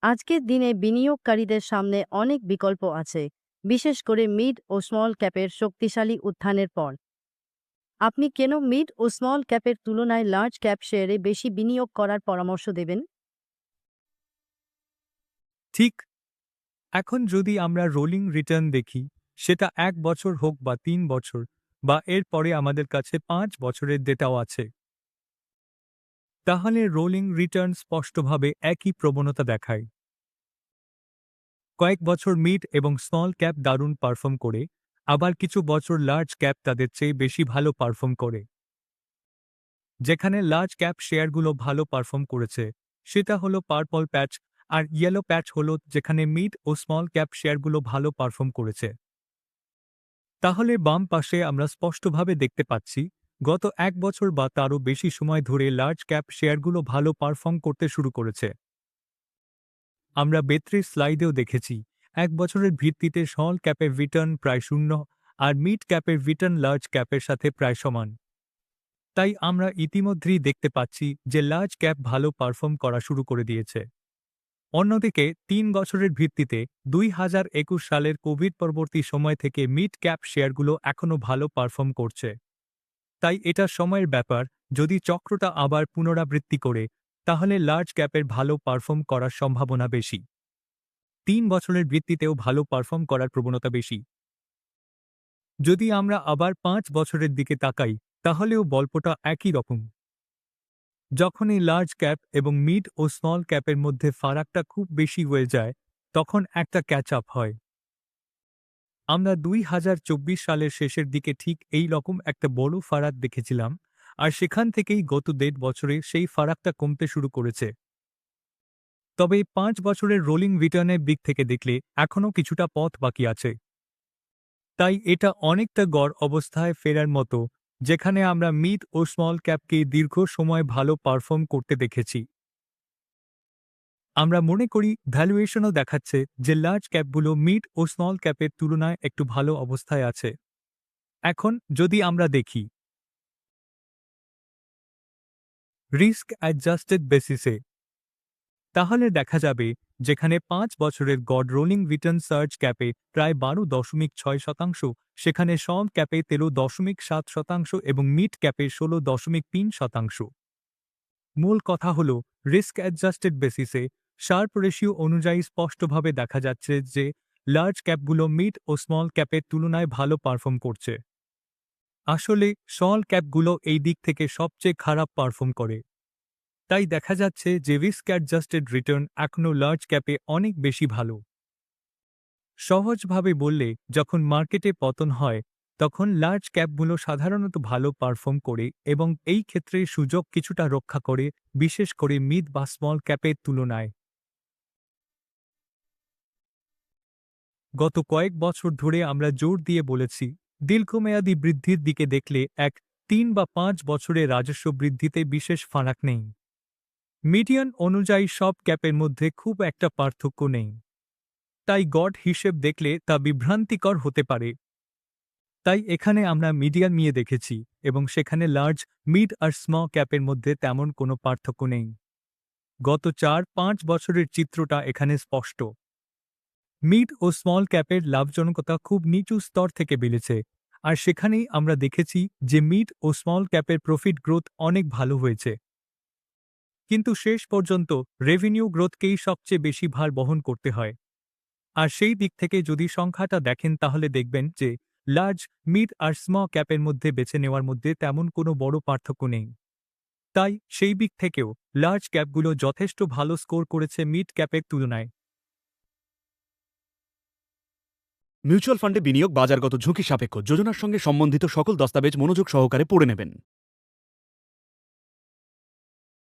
আজকের দিনে বিনিয়োগকারীদের সামনে অনেক বিকল্প আছে, বিশেষ করে মিড ও স্মল ক্যাপের শক্তিশালী উত্থানের পর। আপনি কেন মিড ও স্মল ক্যাপের তুলনায় লার্জ ক্যাপ শেয়ারে বেশি বিনিয়োগ করার পরামর্শ দেবেন? ঠিক। এখন যদি আমরা রোলিং রিটার্ন দেখি, সেটা ১ বছর হোক বা ৩ বছর বা এর পরে আমাদের কাছে ৫ বছরের ডেটাও আছে, তাহলে রোলিং রিটার্ন স্পষ্টভাবে একই প্রবণতা দেখায়। কয়েক বছর মিড এবং স্মল ক্যাপ দারুণ পারফর্ম করে, আবার কিছু বছর লার্জ ক্যাপ তাদের চেয়ে বেশি ভালো পারফর্ম করে। যেখানে লার্জ ক্যাপ শেয়ারগুলো ভালো পারফর্ম করেছে, সেটা হলো পার্পল প্যাচ, আর ইয়েলো প্যাচ হলো যেখানে মিড ও স্মল ক্যাপ শেয়ারগুলো ভালো পারফর্ম করেছে। তাহলে বাম পাশে আমরা স্পষ্টভাবে দেখতে পাচ্ছি, গত ১ বছর বা তারও বেশি সময় ধরে লার্জ ক্যাপ শেয়ারগুলো ভালো পারফর্ম করতে শুরু করেছে। আমরা বেত্রির স্লাইডেও দেখেছি, ১ বছরের ভিত্তিতে স্মল ক্যাপের রিটার্ন প্রায় শূন্য, আর মিড ক্যাপের রিটার্ন লার্জ ক্যাপের সাথে প্রায় সমান। তাই আমরা ইতিমধ্যেই দেখতে পাচ্ছি যে লার্জ ক্যাপ ভালো পারফর্ম করা শুরু করে দিয়েছে। অন্যদিকে ৩ বছরের ভিত্তিতে ২০২১ সালের কোভিড পরবর্তী সময় থেকে মিড ক্যাপ শেয়ারগুলো এখনও ভালো পারফর্ম করছে। তাই এটা সময়ের ব্যাপার, যদি চক্রটা আবার পুনরাবৃত্তি করে, তাহলে লার্জ ক্যাপের ভালো পারফর্ম করার সম্ভাবনা বেশি। ৩ বছরের ভিত্তিতেও ভালো পারফর্ম করার প্রবণতা বেশি। যদি আমরা আবার ৫ বছরের দিকে তাকাই, তাহলেও গল্পটা একই রকম। যখনই লার্জ ক্যাপ এবং মিড ও স্মল ক্যাপের মধ্যে ফারাকটা খুব বেশি হয়ে যায়, তখন একটা ক্যাচ আপ হয়। আমরা ২০২৪ সালের শেষের দিকে ঠিক এই রকম একটা বড় ফারাক দেখেছিলাম, আর সেখান থেকেই গত ১.৫ বছরে সেই ফারাকটা কমতে শুরু করেছে। তবে ৫ বছরের রোলিং রিটার্নের দিক থেকে দেখলে এখনও কিছুটা পথ বাকি আছে। তাই এটা অনেকটা গড় অবস্থায় ফেরার মতো, যেখানে আমরা মিড ও স্মল ক্যাপকে দীর্ঘ সময় ভালো পারফর্ম করতে দেখেছি। আমরা মনে করি ভ্যালুয়েশনও দেখাচ্ছে যে লার্জ ক্যাপগুলো মিড ও স্মল ক্যাপের তুলনায় একটু ভালো অবস্থায় আছে। এখন যদি আমরা দেখি রিস্ক অ্যাডজাস্টেড বেসিসে, তাহলে দেখা যাবে যেখানে ৫ বছরের গড় রোলিং রিটার্ন সার্চ ক্যাপে প্রায় ১২.৬%, সেখানে স্মল ক্যাপে ১৩.৭% এবং মিড ক্যাপে ১৬.৩%। মূল কথা হল, রিস্ক অ্যাডজাস্টেড বেসিসে শার্প রেশিও অনুযায়ী স্পষ্টভাবে দেখা যাচ্ছে যে লার্জ ক্যাপগুলো মিড ও স্মল ক্যাপের তুলনায় ভালো পারফর্ম করছে। আসলে স্মল ক্যাপগুলো এই দিক থেকে সবচেয়ে খারাপ পারফর্ম করে। তাই দেখা যাচ্ছে যে রিস্ক অ্যাডজাস্টেড রিটার্ন এখনও লার্জ ক্যাপে অনেক বেশি ভালো। সহজভাবে বললে, যখন মার্কেটে পতন হয়, তখন লার্জ ক্যাপগুলো সাধারণত ভালো পারফর্ম করে এবং এই ক্ষেত্রে সুযোগ কিছুটা রক্ষা করে, বিশেষ করে মিড বা স্মল ক্যাপের তুলনায়। গত কয়েক বছর ধরে আমরা জোর দিয়ে বলেছি, দীর্ঘমেয়াদী বৃদ্ধির দিকে দেখলে ১, ৩ বা ৫ বছরে রাজস্ব বৃদ্ধিতে বিশেষ ফারাক নেই। মিডিয়ান অনুযায়ী সব ক্যাপের মধ্যে খুব একটা পার্থক্য নেই। তাই গড় হিসেব দেখলে তা বিভ্রান্তিকর হতে পারে। তাই এখানে আমরা মিডিয়ান নিয়ে দেখেছি এবং সেখানে লার্জ, মিড আর স্মল ক্যাপের মধ্যে তেমন কোনো পার্থক্য নেই। গত ৪-৫ বছরের চিত্রটা এখানে স্পষ্ট। মিড ও স্মল ক্যাপের লাভজনকতা খুব নিচু স্তর থেকে বেড়েছে, আর সেখানেই আমরা দেখেছি যে মিড ও স্মল ক্যাপের প্রফিট গ্রোথ অনেক ভালো হয়েছে। কিন্তু শেষ পর্যন্ত রেভিনিউ গ্রোথকেই সবচেয়ে বেশি ভার বহন করতে হয়। আর সেই দিক থেকে যদি সংখ্যাটা দেখেন, তাহলে দেখবেন যে লার্জ, মিড আর স্মল ক্যাপের মধ্যে বেছে নেওয়ার মধ্যে তেমন কোনো বড় পার্থক্য নেই। তাই সেই দিক থেকেও লার্জ ক্যাপগুলো যথেষ্ট ভালো স্কোর করেছে মিড ক্যাপের তুলনায়। মিউচুয়াল ফান্ডে বিনিয়োগ বাজারগত ঝুঁকি সাপেক্ষ। যোজনার সঙ্গে সম্বন্ধিত সকল দস্তাবেজ মনোযোগ সহকারে পড়ে নেবেন।